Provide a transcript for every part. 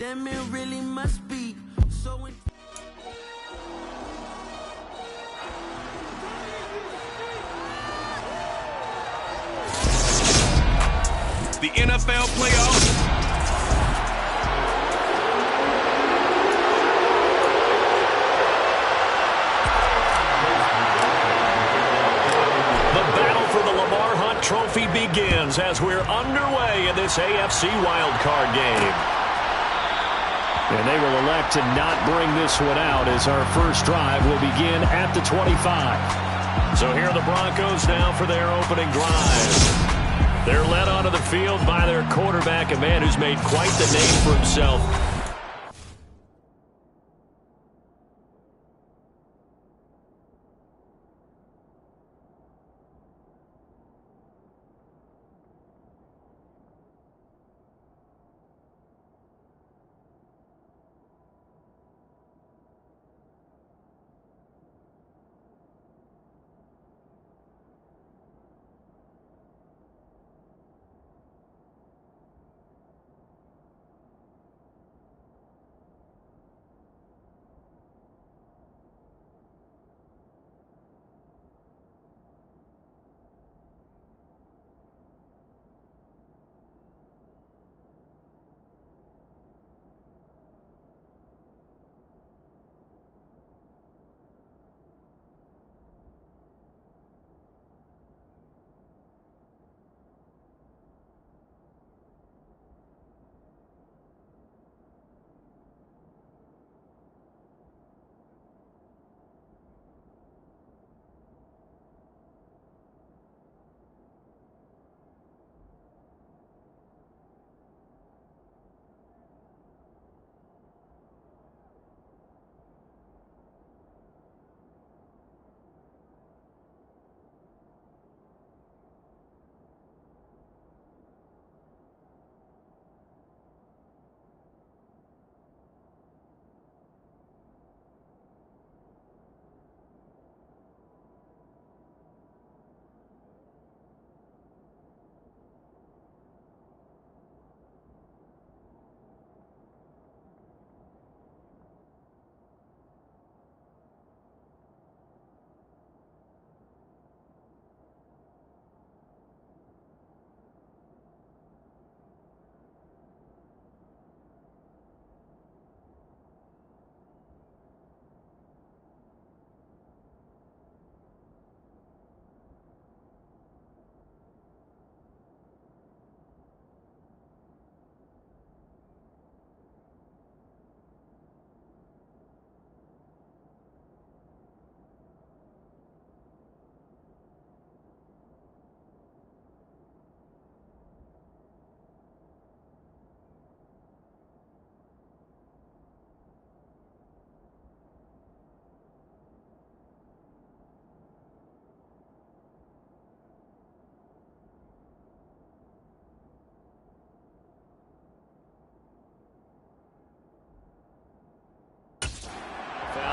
That man really must be so. The NFL playoffs. The battle for the Lamar Hunt Trophy begins as we're underway in this AFC wildcard game. And they will elect to not bring this one out as our first drive will begin at the 25. So here are the Broncos now for their opening drive. They're led onto the field by their quarterback, a man who's made quite the name for himself.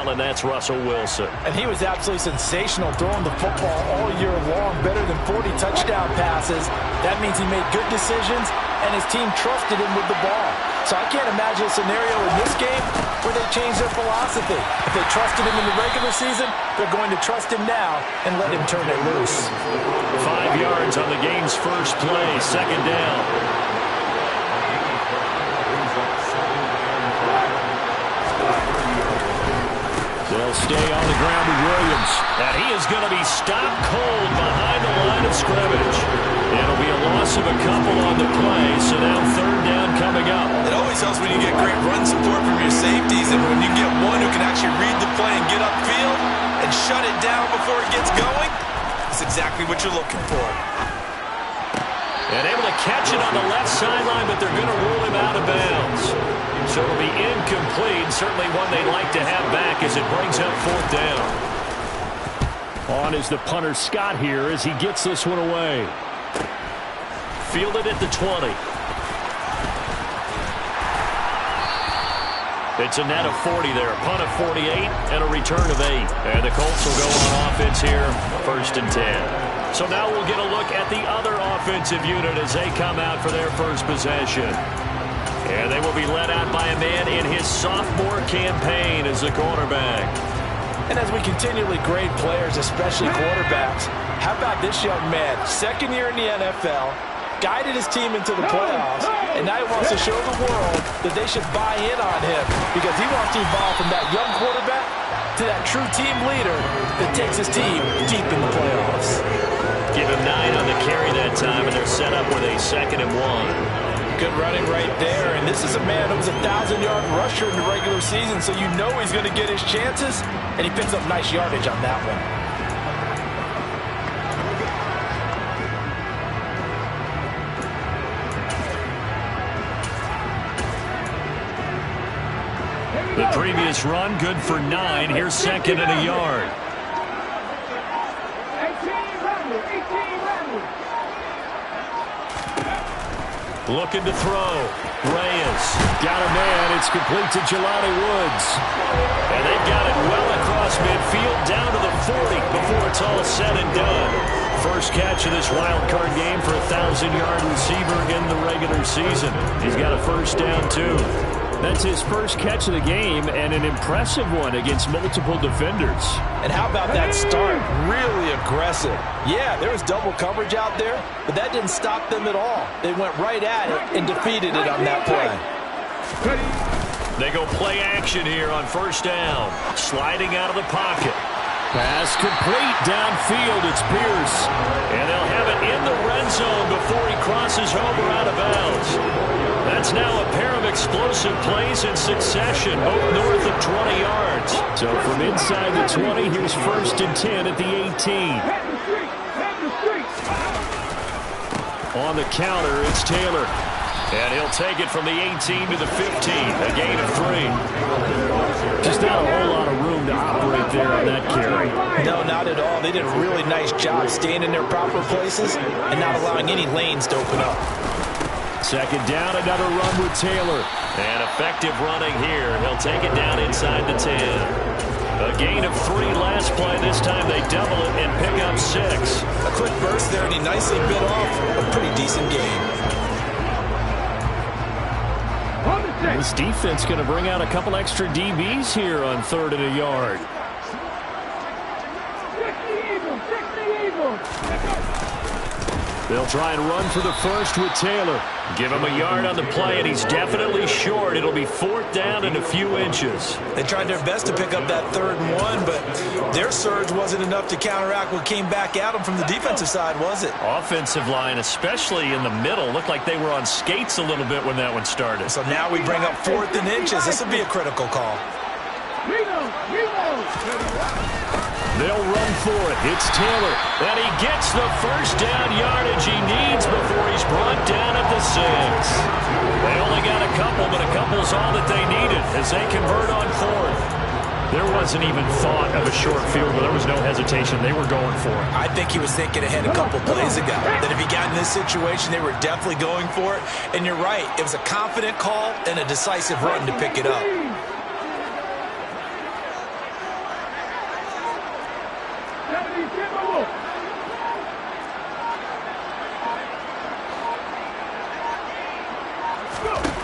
And that's Russell Wilson. And he was absolutely sensational throwing the football all year long, better than 40 touchdown passes. That means he made good decisions, and his team trusted him with the ball. So I can't imagine a scenario in this game where they change their philosophy. If they trusted him in the regular season, they're going to trust him now and let him turn it loose. 5 yards on the game's first play, second down. They'll stay on the ground with Williams. And he is going to be stopped cold behind the line of scrimmage. It'll be a loss of a couple on the play, so now third down coming up. It always helps when you get great run support from your safeties, and when you get one who can actually read the play and get upfield and shut it down before it gets going, that's exactly what you're looking for. And able to catch it on the left sideline, but they're going to rule him out of bounds. So it'll be incomplete, certainly one they'd like to have back as it brings up fourth down. On is the punter Scott here as he gets this one away. Fielded at the 20. It's a net of 40 there. Punt of 48 and a return of 8. And the Colts will go on offense here, first and 10. So now we'll get a look at the other offensive unit as they come out for their first possession. And they will be led out by a man in his sophomore campaign as a quarterback. And as we continually grade players, especially quarterbacks, how about this young man, second year in the NFL, guided his team into the playoffs, and now he wants to show the world that they should buy in on him because he wants to evolve from that young quarterback to that true team leader that takes his team deep in the playoffs. Give him 9 on the carry that time, and they're set up with a 2nd and 1. Good running right there, and this is a man who was a 1,000-yard rusher in the regular season, so you know he's going to get his chances, and he picks up nice yardage on that one. The previous run, good for 9. Here's 2nd and a yard. Looking to throw. Reyes got a man. It's complete to Jelani Woods. And they've got it well across midfield down to the 40 before it's all said and done. First catch of this wild card game for a 1,000-yard receiver in the regular season. He's got a first down, too. That's his first catch of the game, and an impressive one against multiple defenders. And how about that start? Really aggressive. Yeah, there was double coverage out there, but that didn't stop them at all. They went right at it and defeated it on that play. They go play action here on first down. Sliding out of the pocket. Pass complete downfield. It's Pierce. And they'll have it in the red zone before he crosses over out of bounds. That's now a pair of explosive plays in succession, both north of 20 yards. So from inside the 20, here's 1st and 10 at the 18. On the counter, it's Taylor. And he'll take it from the 18 to the 15, a gain of 3. Just not a whole lot of room to operate there on that carry. No, not at all. They did a really nice job staying in their proper places and not allowing any lanes to open up. 2nd down, another run with Taylor. And effective running here. He'll take it down inside the 10. A gain of 3 last play. This time they double it and pick up 6. A quick burst there, and he nicely bit off a pretty decent game. This defense going to bring out a couple extra DBs here on 3rd and a yard. They'll try and run for the first with Taylor. Give him a yard on the play, and he's definitely short. It'll be 4th down and a few inches. They tried their best to pick up that 3rd and 1, but their surge wasn't enough to counteract what came back at them from the defensive side, was it? Offensive line, especially in the middle, looked like they were on skates a little bit when that one started. So now we bring up 4th and inches. This will be a critical call. They'll run for it. It's Taylor. And he gets the first down yardage he needs before he's brought down at the 6. They only got a couple, but a couple's all that they needed as they convert on 4th. There wasn't even thought of a short field goal. There was no hesitation. They were going for it. I think he was thinking ahead a couple plays ago. That if he got in this situation, they were definitely going for it. And you're right. It was a confident call and a decisive run to pick it up.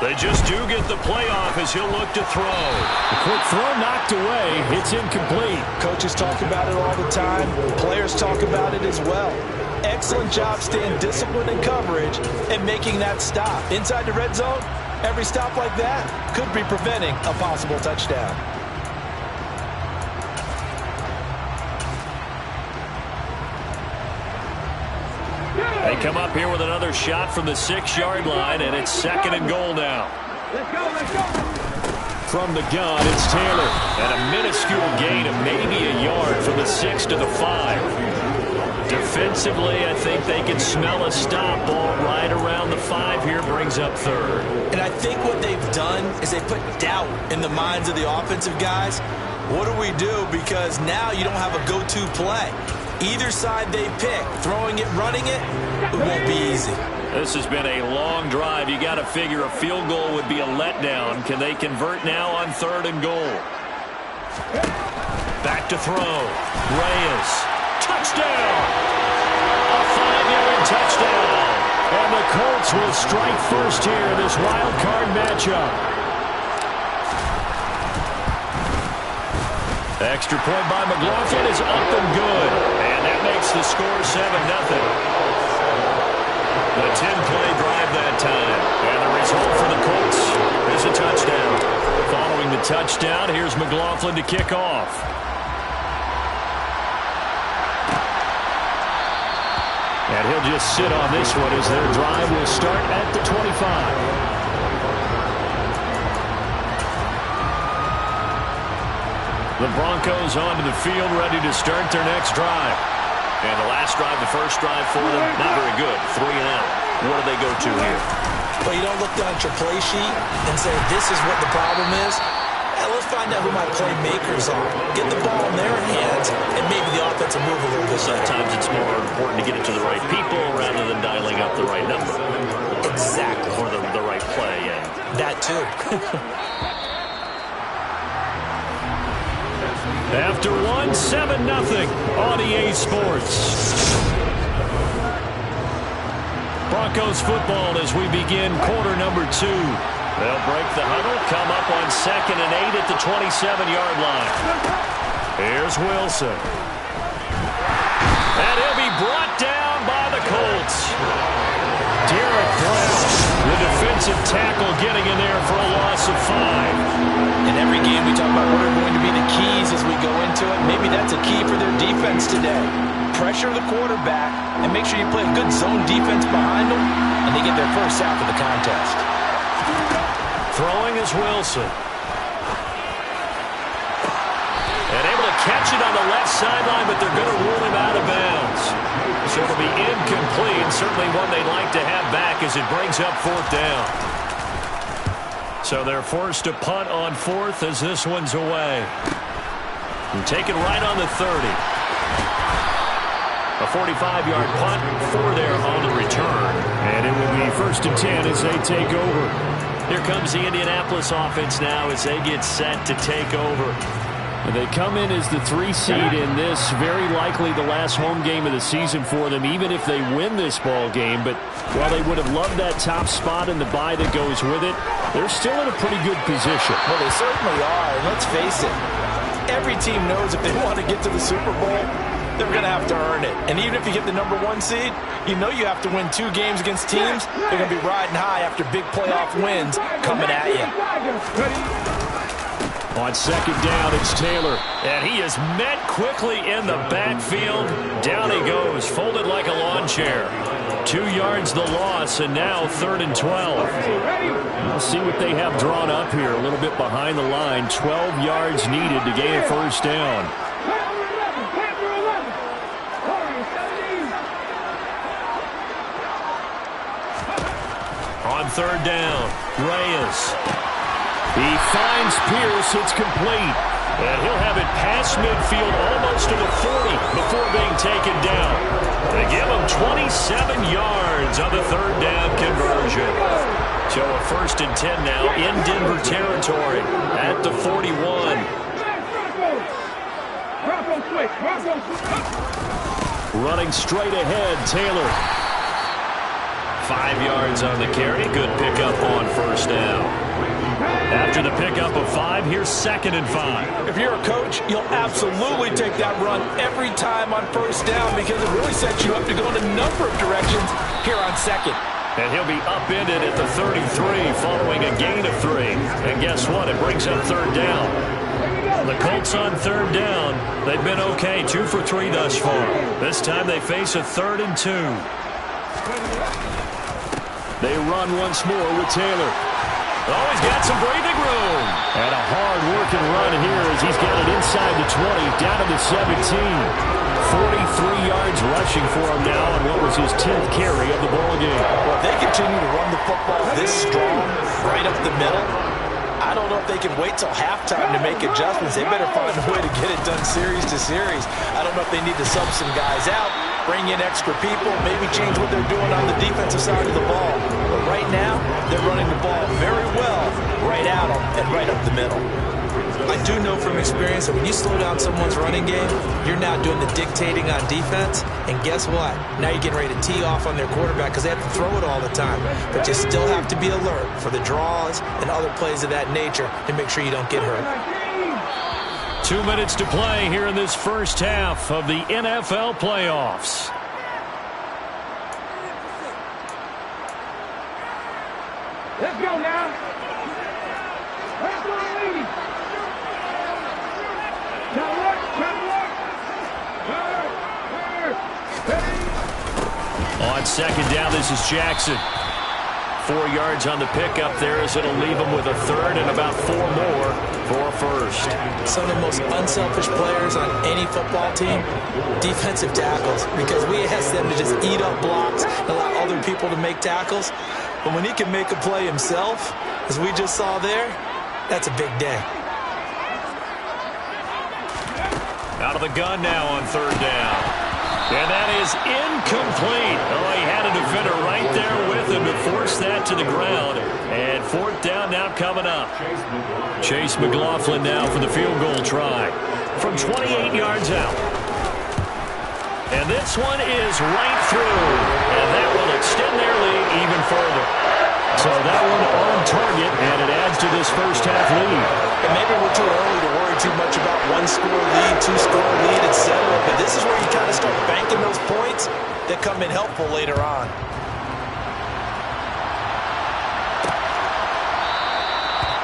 They just do get the playoff as he'll look to throw. The quick throw knocked away. It's incomplete. Coaches talk about it all the time. Players talk about it as well. Excellent job staying disciplined in coverage and making that stop. Inside the red zone, every stop like that could be preventing a possible touchdown. They come up here with another shot from the 6-yard line, and it's 2nd and goal now. Let's go. From the gun, it's Taylor. And a minuscule gain of maybe a yard from the 6 to the 5. Defensively, I think they can smell a stop. Ball right around the 5 here, brings up 3rd. And I think what they've done is they put doubt in the minds of the offensive guys. What do we do? Because now you don't have a go-to play. Either side they pick, throwing it, running it, it won't be easy. This has been a long drive. You got to figure a field goal would be a letdown. Can they convert now on 3rd and goal? Back to throw. Reyes. Touchdown! A 5-yard touchdown. And the Colts will strike first here in this wild card matchup. Extra point by McLaughlin is up and good. And that makes the score 7-0. The 10-play drive that time. And the result for the Colts is a touchdown. Following the touchdown, here's McLaughlin to kick off. And he'll just sit on this one as their drive will start at the 25. The Broncos onto the field, ready to start their next drive. And the last drive, the first drive for them, not very good. 3 and out. What do they go to here? Well, you don't look down at your play sheet and say, this is what the problem is. Hey, let's find out who my playmakers are. Get the ball in their hands, and maybe the offense will move a little bit. Sometimes it's more important to get it to the right people rather than dialing up the right number. Exactly. Or the right play, yeah. That too. After 7-0 on EA Sports. Broncos football as we begin quarter number 2. They'll break the huddle, come up on 2nd and 8 at the 27-yard line. Here's Wilson. And he'll be brought down by the Colts. Derek Brown, the defensive tackle, getting in there for a loss of 5. In every game we talk about what are going to be the keys as we go into it. Maybe that's a key for their defense today. Pressure the quarterback and make sure you play a good zone defense behind them, and they get their first sack of the contest. Throwing is Wilson. And able to catch it on the left sideline, but they're going to rule him out of bounds. So it'll be incomplete, certainly one they'd like to have back as it brings up 4th down. So they're forced to punt on 4th as this one's away. And taken right on the 30. A 45-yard punt, 4 there on the return. And it will be 1st and 10 as they take over. Here comes the Indianapolis offense now as they get set to take over. And they come in as the 3 seed in this, very likely the last home game of the season for them, even if they win this ball game. But while they would have loved that top spot and the bye that goes with it, they're still in a pretty good position. Well, they certainly are, and let's face it, every team knows if they want to get to the Super Bowl, they're going to have to earn it. And even if you get the number 1 seed, you know you have to win 2 games against teams. They're going to be riding high after big playoff wins coming at you. On 2nd down, it's Taylor. And he is met quickly in the backfield. Down he goes, folded like a lawn chair. 2 yards the loss, and now 3rd and 12. We'll see what they have drawn up here. A little bit behind the line. 12 yards needed to gain a 1st down. On 3rd down, Reyes. He finds Pierce. It's complete. And he'll have it past midfield almost to the 40 before being taken down. They give him 27 yards on the 3rd down conversion. So a 1st and 10 now in Denver territory at the 41. Running straight ahead, Taylor. 5 yards on the carry. Good pickup on 1st down. After the pickup of 5, here's 2nd and 5. If you're a coach, you'll absolutely take that run every time on 1st down because it really sets you up to go in a number of directions here on 2nd. And he'll be upended at the 33 following a gain of 3. And guess what? It brings up 3rd down. The Colts on 3rd down. They've been okay, 2 for 3 thus far. This time they face a 3rd and 2. They run once more with Taylor. Oh, he's got some breathing room. And a hard-working run here as he's got it inside the 20, down to the 17. 43 yards rushing for him now on what was his 10th carry of the ballgame. Well, if they continue to run the football this strong, right up the middle, I don't know if they can wait till halftime to make adjustments. They better find a way to get it done series to series. I don't know if they need to sub some guys out, bring in extra people, maybe change what they're doing on the defensive side of the ball. But right now, they're running the ball very well right out and right up the middle. I do know from experience that when you slow down someone's running game, you're now doing the dictating on defense. And guess what? Now you're getting ready to tee off on their quarterback because they have to throw it all the time. But you still have to be alert for the draws and other plays of that nature to make sure you don't get hurt. 2 minutes to play here in this first half of the NFL playoffs. Let's go now. Let's go, ladies. Try to work. On second down, this is Jackson. 4 yards on the pickup there as it'll leave him with a third and about 4 more for a first. Some of the most unselfish players on any football team, defensive tackles, because we ask them to just eat up blocks and allow other people to make tackles. But when he can make a play himself, as we just saw there, that's a big day. Out of the gun now on third down. And that is incomplete. Oh, he had a defender right there with him to force that to the ground. And fourth down now coming up. Chase McLaughlin now for the field goal try from 28 yards out. And this one is right through. And that will extend their lead even further. So that one on target, and it adds to this first half lead. And maybe we're too early to worry too much about one-score lead, two-score lead, etc. But this is where you kind of start banking those points that come in helpful later on.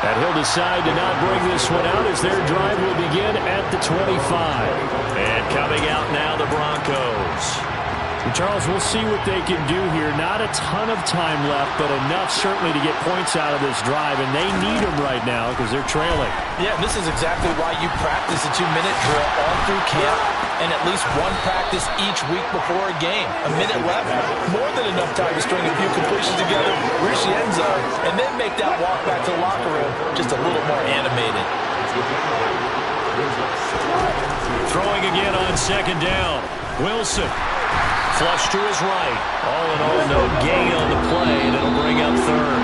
And he'll decide to not bring this one out as their drive will begin at the 25. And coming out now, the Broncos. And Charles, we'll see what they can do here. Not a ton of time left, but enough certainly to get points out of this drive, and they need them right now because they're trailing. Yeah, and this is exactly why you practice a 2-minute drill all through camp and at least one practice each week before a game. A minute left, more than enough time to string a few completions together, reach the end zone, and then make that walk back to the locker room just a little more animated. Throwing again on second down. Wilson. Flush to his right. All in all, no gain on the play, and it'll bring up third.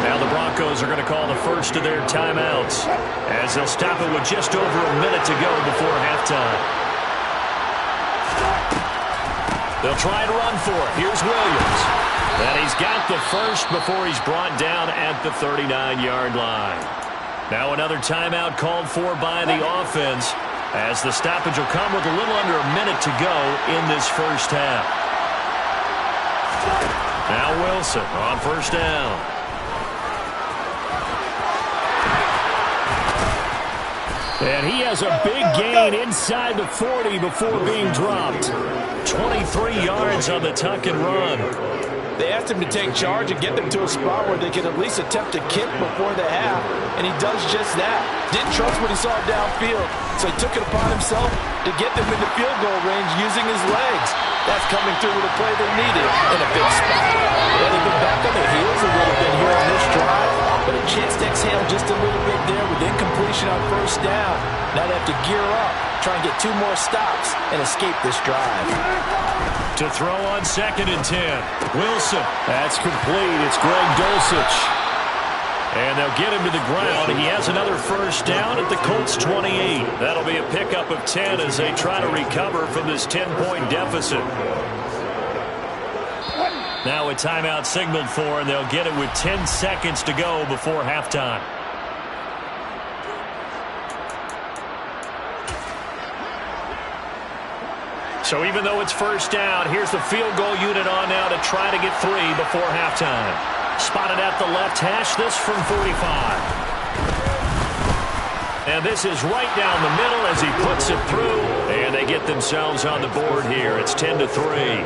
Now the Broncos are going to call the first of their timeouts as they'll stop it with just over a minute to go before halftime. They'll try to run for it. Here's Williams. And he's got the first before he's brought down at the 39-yard line. Now another timeout called for by the offense, as the stoppage will come with a little under a minute to go in this first half. Now Wilson on first down. And he has a big gain inside the 40 before being dropped. 23 yards on the tuck and run. They asked him to take charge and get them to a spot where they could at least attempt a kick before the half, and he does just that. Didn't trust what he saw downfield, so he took it upon himself to get them into field goal range using his legs. That's coming through with a play they needed in a big spot. Well, they've been back on their heels a little bit here on this drive, but a chance to exhale just a little bit there with incompletion on first down. Now they have to gear up, try and get 2 more stops, and escape this drive. To throw on second and 10. Wilson. That's complete. It's Greg Dulcich. And they'll get him to the ground. He has another first down at the Colts 28. That'll be a pickup of 10 as they try to recover from this 10-point deficit. Now a timeout signaled for, and they'll get it with 10 seconds to go before halftime. So even though it's first down, here's the field goal unit on now to try to get 3 before halftime. Spotted at the left hash, this from 45. And this is right down the middle as he puts it through. And they get themselves on the board here. It's 10-3.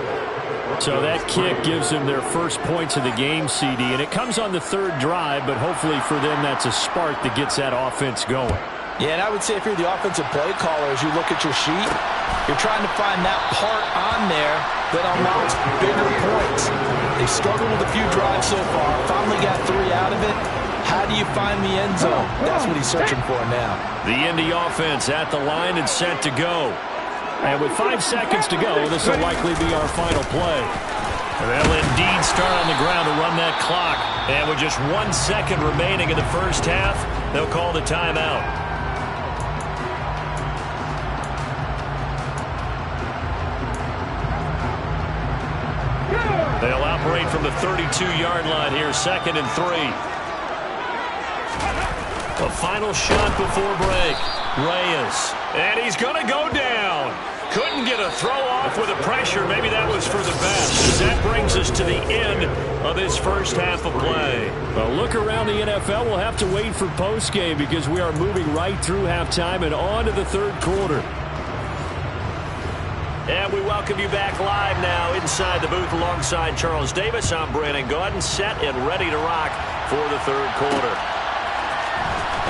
So that kick gives them their first points of the game, CD. And it comes on the third drive, but hopefully for them that's a spark that gets that offense going. Yeah, and I would say if you're the offensive play caller, as you look at your sheet, you're trying to find that part on there that unlocks bigger points. They've struggled with a few drives so far, finally got 3 out of it. How do you find the end zone? That's what he's searching for now. The Indy offense at the line and set to go. And with 5 seconds to go, this will likely be our final play. They'll indeed start on the ground to run that clock. And with just 1 second remaining in the first half, they'll call the timeout. They'll operate from the 32-yard line here, 2nd and 3. A final shot before break. Reyes. And he's going to go down. Couldn't get a throw off with the pressure. Maybe that was for the best. That brings us to the end of this first half of play. Well, look around the NFL. We'll have to wait for postgame because we are moving right through halftime and on to the third quarter. And we welcome you back live now inside the booth alongside Charles Davis. I'm Brandon Gaudin, set and ready to rock for the third quarter.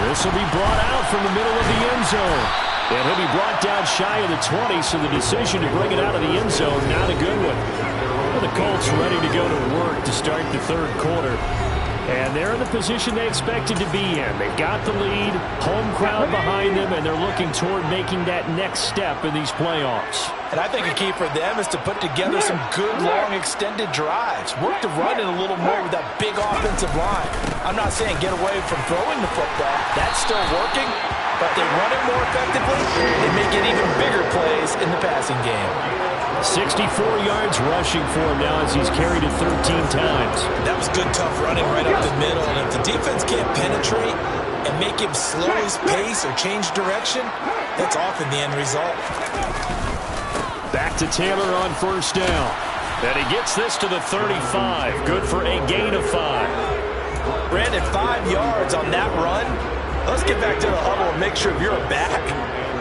This will be brought out from the middle of the end zone. And he'll be brought down shy of the 20, so the decision to bring it out of the end zone, not a good one. Well, the Colts ready to go to work to start the third quarter. And they're in the position they expected to be in. They've got the lead, home crowd behind them, and they're looking toward making that next step in these playoffs. And I think a key for them is to put together some good, long, extended drives. Work the run in a little more with that big offensive line. I'm not saying get away from throwing the football. That's still working. But they run it more effectively, they may get even bigger plays in the passing game. 64 yards rushing for him now as he's carried it 13 times. That was good, tough running right up the middle. And if the defense can't penetrate and make him slow his pace or change direction, that's often the end result. Back to Taylor on first down. And he gets this to the 35. Good for a gain of 5. Brandon, 5 yards on that run. Let's get back to the huddle and make sure if you're a back,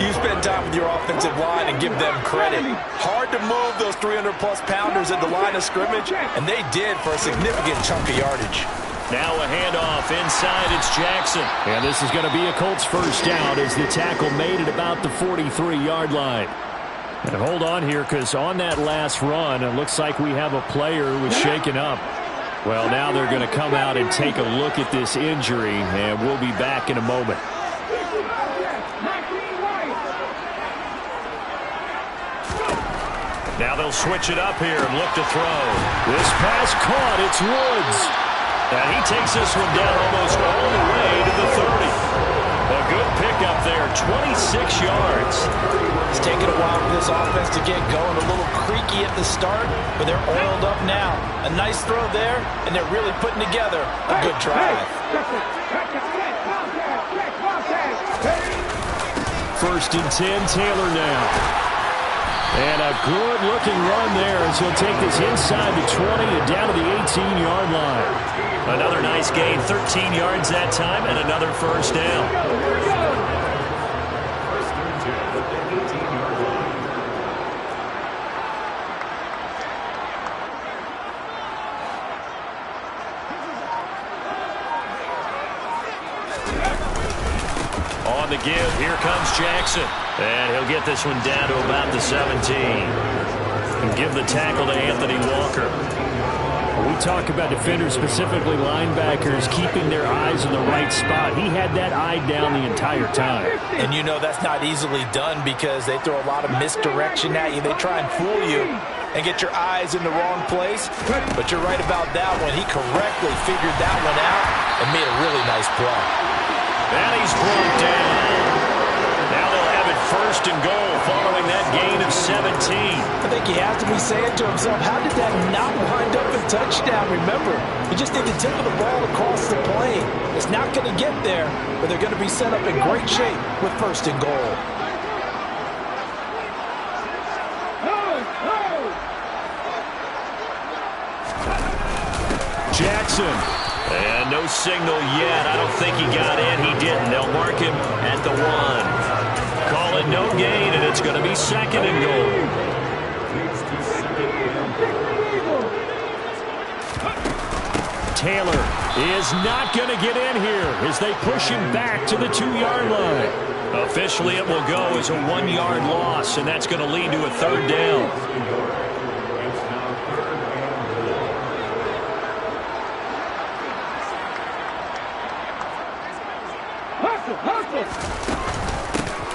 you spend time with your offensive line and give them credit. Hard to move those 300-plus pounders at the line of scrimmage, and they did for a significant chunk of yardage. Now a handoff inside. It's Jackson. And this is going to be a Colts first down as the tackle made it about the 43-yard line. And hold on here because on that last run, it looks like we have a player who was shaken up. Well, now they're going to come out and take a look at this injury, and we'll be back in a moment. Now they'll switch it up here and look to throw. This pass caught. It's Woods. And he takes this one down almost all the way to the 30. A good pickup there, 26 yards. It's taken a while for this offense to get going. A little creaky at the start, but they're oiled up now. A nice throw there, and they're really putting together a good drive. First and 10, Taylor now. And a good-looking run there as he'll take this inside the 20 and down to the 18-yard line. Another nice gain, 13 yards that time, and another first down. On the give, here comes Jackson. And he'll get this one down to about the 17. And give the tackle to Anthony Walker. We talk about defenders, specifically linebackers, keeping their eyes in the right spot. He had that eye down the entire time. And you know that's not easily done because they throw a lot of misdirection at you. They try and fool you and get your eyes in the wrong place. But you're right about that one. He correctly figured that one out and made a really nice play. And he's brought down. Now they'll have it first and goal following that gain of 17. I think he has to be saying to himself, how did that not wind up a touchdown? Remember, he just did the tip of the ball across the plane. It's not going to get there, but they're going to be set up in great shape with first and goal. Jackson. And no signal yet. I don't think he got in. He didn't. They'll mark him at the 1. Call it no gain, and it's going to be second and goal. Taylor is not going to get in here as they push him back to the 2-yard line. Officially, it will go as a 1-yard loss, and that's going to lead to a third down.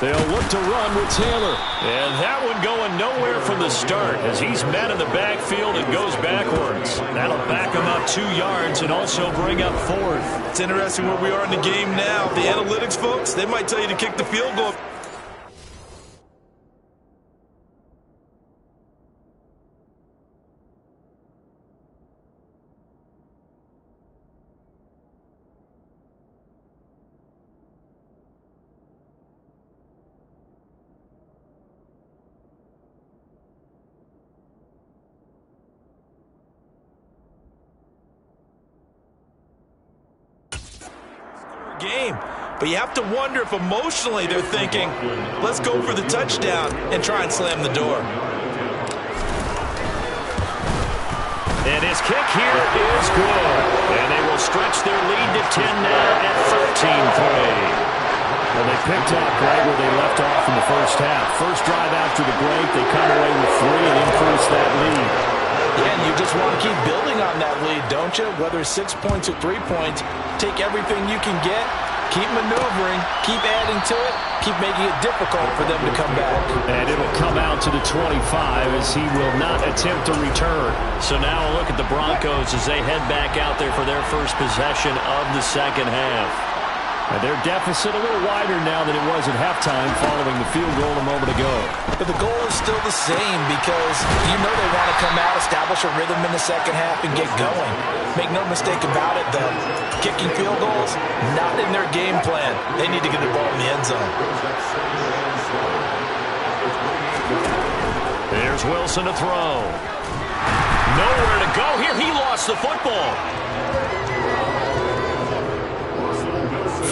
They'll look to run with Taylor. And that one going nowhere from the start as he's met in the backfield and goes backwards. That'll back him up 2 yards and also bring up 4th. It's interesting where we are in the game now. The analytics folks, they might tell you to kick the field goal. Game. But you have to wonder if emotionally they're thinking, let's go for the touchdown and try and slam the door. And his kick here is good. And they will stretch their lead to 10 now at 13-3. Well, they picked up right where they left off in the first half. First drive after the break, they come away with 3 and increase that lead. Yeah, and you just want to keep building on that lead, don't you? Whether it's 6 points or 3 points, take everything you can get, keep maneuvering, keep adding to it, keep making it difficult for them to come back. And it'll come out to the 25 as he will not attempt to return. So now a look at the Broncos as they head back out there for their first possession of the second half. And their deficit a little wider now than it was at halftime following the field goal a moment ago. But the goal is still the same because you know they want to come out, establish a rhythm in the second half, and get going. Make no mistake about it, though. Kicking field goals, not in their game plan. They need to get the ball in the end zone. There's Wilson to throw. Nowhere to go here. He lost the football.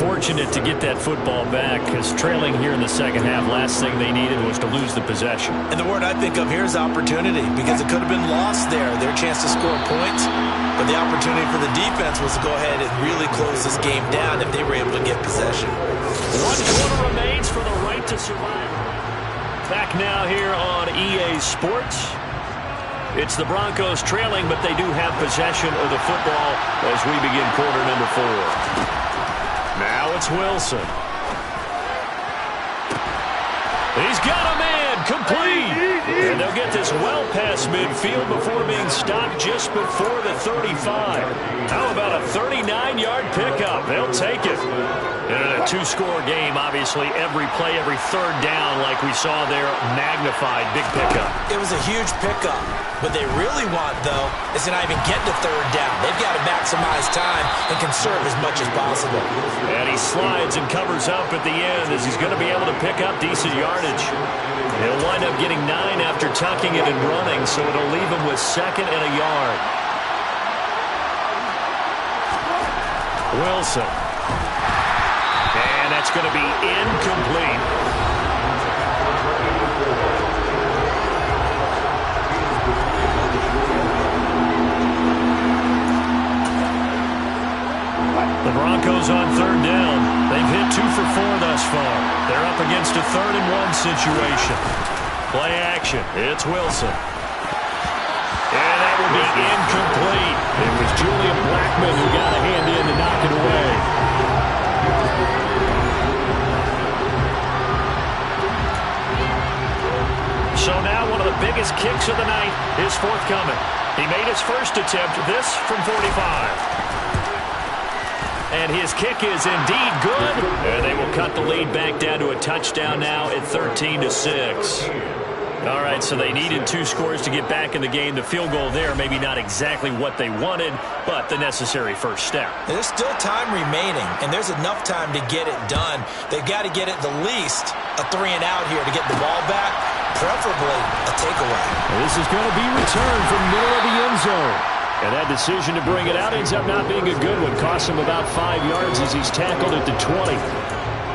Fortunate to get that football back because trailing here in the second half, last thing they needed was to lose the possession. And the word I think of here is opportunity because it could have been lost there, their chance to score points. But the opportunity for the defense was to go ahead and really close this game down if they were able to get possession. 1 quarter remains for the right to survive. Back now here on EA Sports. It's the Broncos trailing, but they do have possession of the football as we begin quarter number 4. Now it's Wilson. He's got a man complete. And they'll get this well past midfield before being stopped just before the 35. How about a 39-yard pickup? They'll take it. And in a 2-score game, obviously, every play, every third down, like we saw there, magnified. Big pickup. It was a huge pickup. What they really want, though, is to not even get to third down. They've got to maximize time and conserve as much as possible. And he slides and covers up at the end as he's going to be able to pick up decent yardage. He'll wind up getting 9 after tucking it and running, so it'll leave him with 2nd and a yard. Wilson. And that's going to be incomplete. The Broncos on third down. They've hit 2 for 4 thus far. They're up against a 3rd and 1 situation. Play action. It's Wilson. And that will be incomplete. It was Julian Blackmon who got a hand in to knock it away. So now one of the biggest kicks of the night is forthcoming. He made his first attempt, this from 45. And his kick is indeed good. And they will cut the lead back down to a touchdown now at 13-6. All right, so they needed 2 scores to get back in the game. The field goal there, maybe not exactly what they wanted, but the necessary first step. There's still time remaining, and there's enough time to get it done. They've got to get at the least a 3-and-out here to get the ball back, preferably a takeaway. This is going to be returned from middle of the end zone. And that decision to bring it out ends up not being a good one. Costs him about 5 yards as he's tackled at the 20.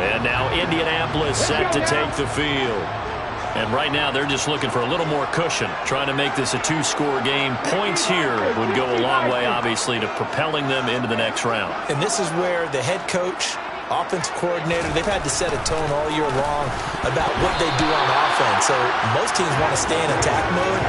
And now Indianapolis set to take the field. And right now they're just looking for a little more cushion, trying to make this a 2-score game. Points here would go a long way, obviously, to propelling them into the next round. And this is where the head coach, offensive coordinator, they've had to set a tone all year long about what they do on offense. So most teams want to stay in attack mode,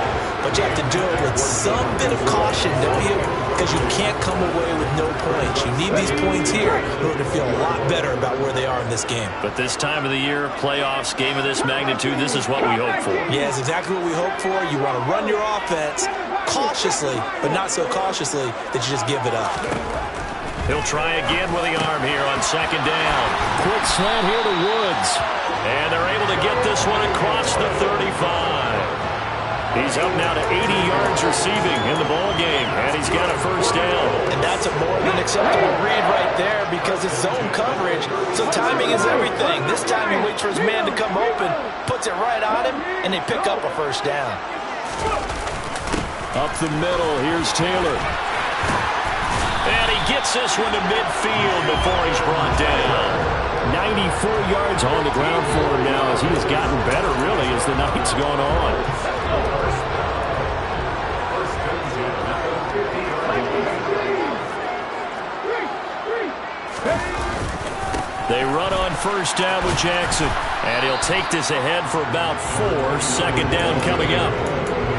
but you have to do it with some bit of caution, don't you? because you can't come away with no points. You need these points here in order to feel a lot better about where they are in this game. But this time of the year, playoffs, game of this magnitude, this is what we hope for. Yeah, it's exactly what we hope for. You want to run your offense cautiously, but not so cautiously that you just give it up. He'll try again with the arm here on second down. Quick slant here to Woods. And they're able to get this one across the 35. He's up now to 80 yards receiving in the ball game, and he's got a first down. And that's a more than acceptable read right there because it's zone coverage, so timing is everything. This time he waits for his man to come open, puts it right on him, and they pick up a first down. Up the middle, here's Taylor. And he gets this one to midfield before he's brought down. 94 yards on the ground for him now as he has gotten better, really, as the night's gone on. They run on first down with Jackson. And he'll take this ahead for about 4. Second down coming up.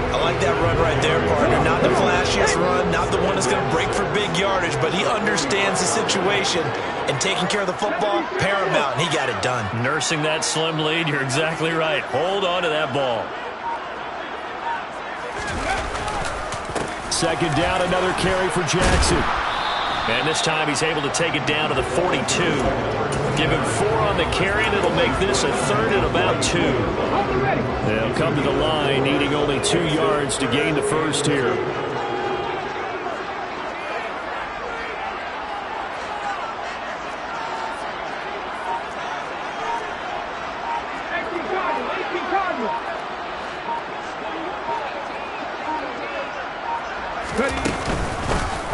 I like that run right there, partner. Not the flashiest run, not the one that's going to break for big yardage, but he understands the situation, and taking care of the football, paramount, and he got it done. Nursing that slim lead, you're exactly right. Hold on to that ball. Second down, another carry for Jackson. And this time he's able to take it down to the 42. Give him 4 on the carry, and it'll make this a third and about 2. They'll come to the line, needing only 2 yards to gain the first here.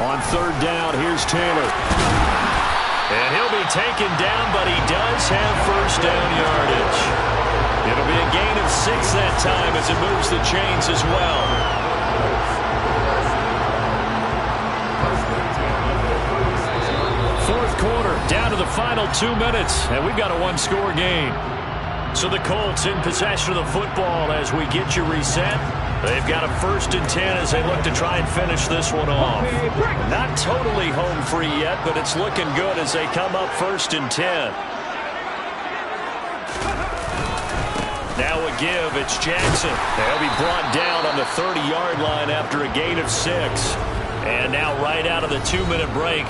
On third down, here's Taylor. And he'll be taken down, but he does have first down yardage. It'll be a gain of 6 that time as it moves the chains as well. Fourth quarter, down to the final 2 minutes, and we've got a 1-score game. So the Colts in possession of the football as we get you reset. They've got a 1st and 10 as they look to try and finish this one off. Not totally home free yet, but it's looking good as they come up 1st and 10. Now a give, it's Jackson. They'll be brought down on the 30-yard line after a gain of 6. And now right out of the 2-minute break,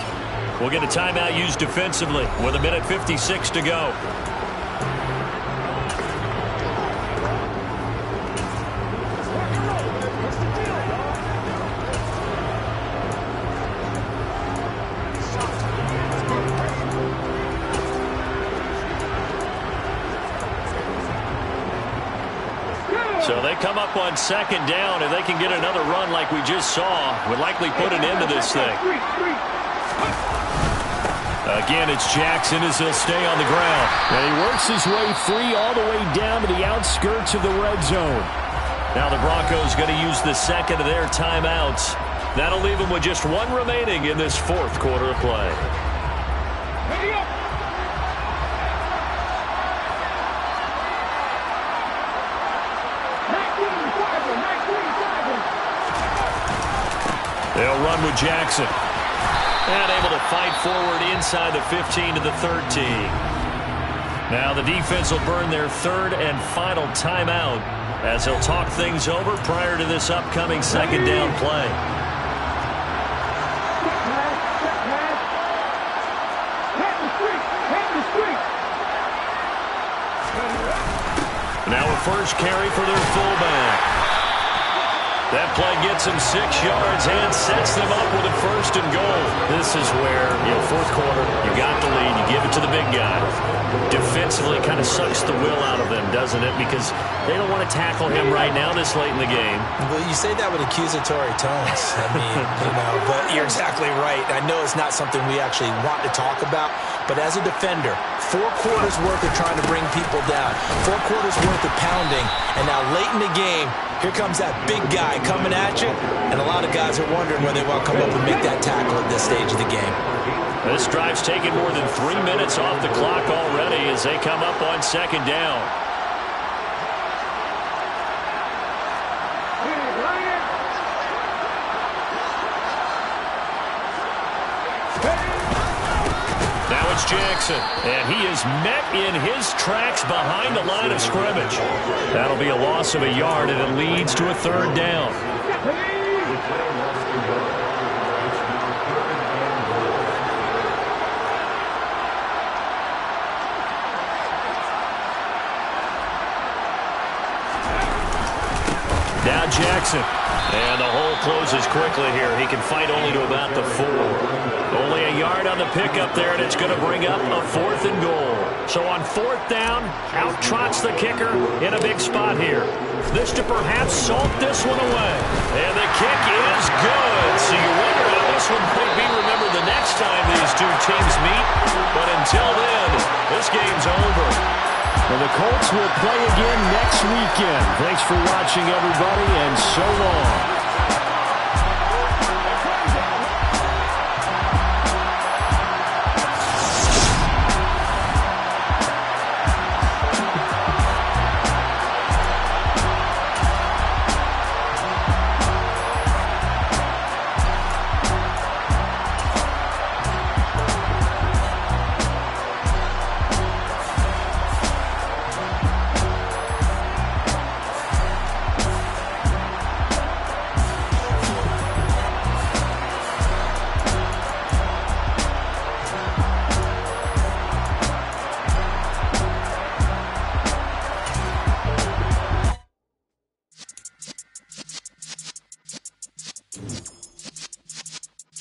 we'll get a timeout used defensively with 1:56 to go. So they come up on second down, and they can get another run like we just saw. Would likely put an end to this thing. Again, it's Jackson as he'll stay on the ground. And he works his way free all the way down to the outskirts of the red zone. Now the Broncos going to use the second of their timeouts. That'll leave them with just 1 remaining in this 4th quarter of play. They'll run with Jackson. And able to fight forward inside the 15 to the 13. Now the defense will burn their 3rd and final timeout as they'll talk things over prior to this upcoming second down play. Now a first carry for their fullback. That play gets him 6 yards and sets them up with a 1st and goal. This is where, 4th quarter, you got the lead, you give it to the big guy. Defensively kind of sucks the will out of them, doesn't it? Because they don't want to tackle him right now this late in the game. Well, you say that with accusatory tones. I mean, but you're exactly right. I know it's not something we actually want to talk about, but as a defender, 4 quarters worth of trying to bring people down, 4 quarters worth of pounding, and now late in the game, here comes that big guy coming at you, and a lot of guys are wondering where they want to come up and make that tackle at this stage of the game. This drive's taken more than 3 minutes off the clock already as they come up on second down. it's Jackson. And he is met in his tracks behind the line of scrimmage. That'll be a loss of a yard, and it leads to a third down. Now Jackson. And the hole closes quickly here. He can fight only to about the 4. Only a yard on the pickup there, and it's going to bring up a 4th and goal. So on 4th down, out trots the kicker in a big spot here. This to perhaps salt this one away. And the kick is good. So you wonder how this one might be remembered the next time these two teams meet. But until then, this game's over. Well, the Colts will play again next weekend. Thanks for watching, everybody, and so long.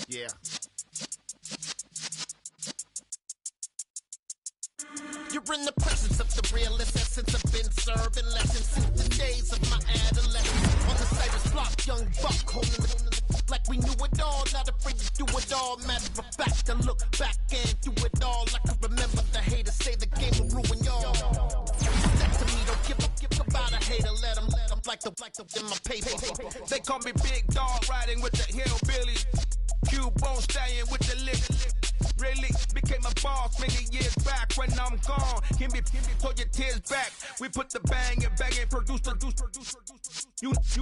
Yeah. You're in the presence of the realest essence. I've been serving lessons since the days of my adolescence. On the Cyrus block, young buck holding it like we knew it all. Not afraid to do it all. Matter of fact, I look back and do it all. I can remember the haters say the game will ruin y'all. That to me, don't give about a hater. Let them like the in my paper. They call me Big Dog, riding with the hillbillies. Cubone staying with the lick. Really became a boss many years back. When I'm gone, give me pull your tears back. We put the bang and produce. You